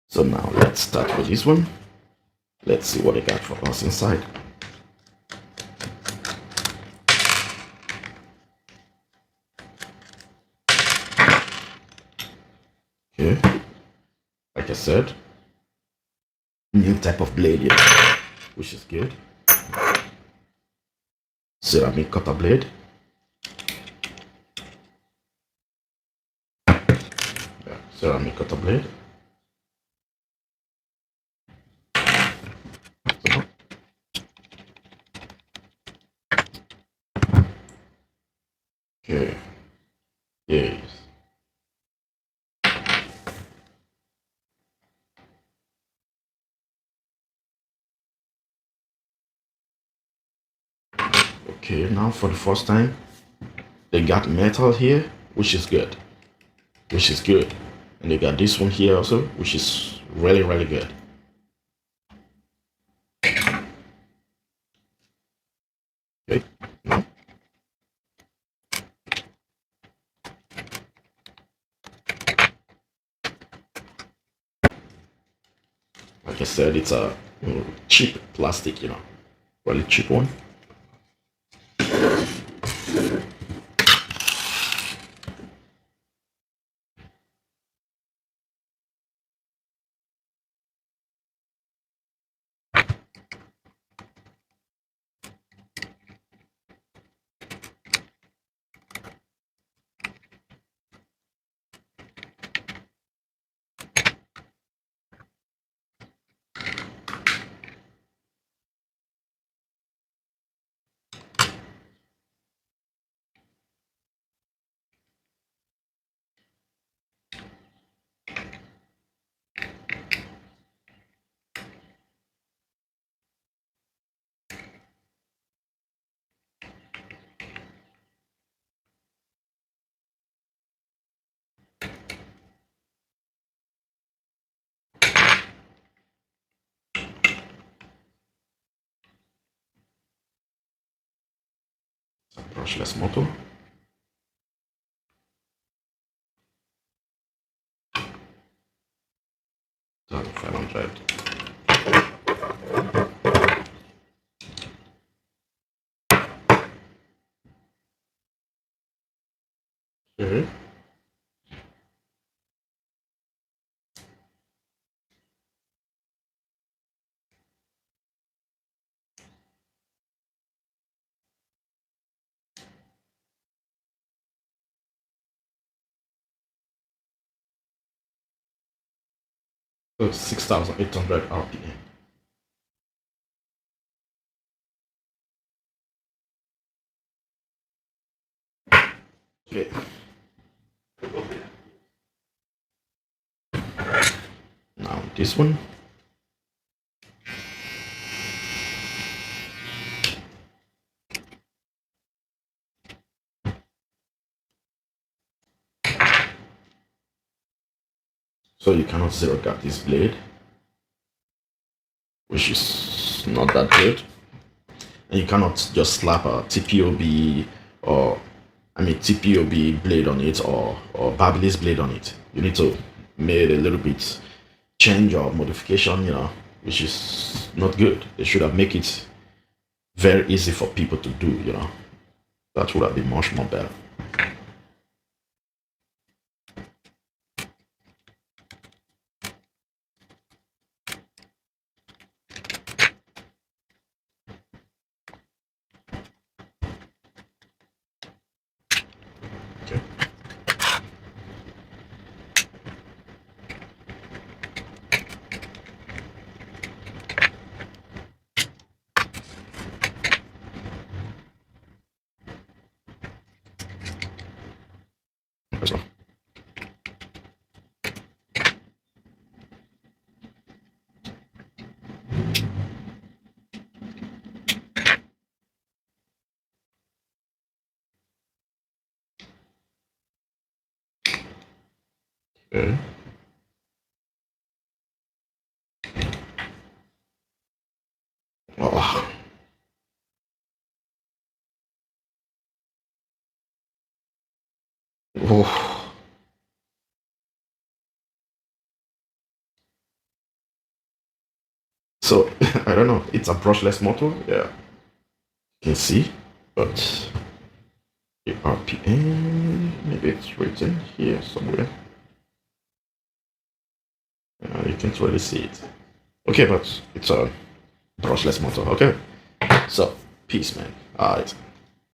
So now let's start with this one. Let's see what they got for us inside. Okay, like I said, new type of blade here, which is good. Ceramic cutter blade. Yeah, ceramic cutter blade. So, okay, yes. Okay, now for the first time, they got metal here, which is good. Which is good. And they got this one here also, which is really, really good. Okay, now, like I said, it's a cheap plastic, really cheap one. Brushless motor. 500. Okay. So 6,800 RPM. Okay. Now this one. So you cannot zero cut this blade, which is not that good. And you cannot just slap a TPOB or TPOB blade on it or Babyliss blade on it. You need to make a little bit change or modification, which is not good. They should have make it very easy for people to do. That would have been much more better. Okay. So, okay. Oh. Oh. So I don't know. It's a brushless motor. Yeah, you can see, but the RPM, maybe it's written here somewhere. You can't really see it. Okay, but it's a brushless motor. Okay, so peace, man. All right.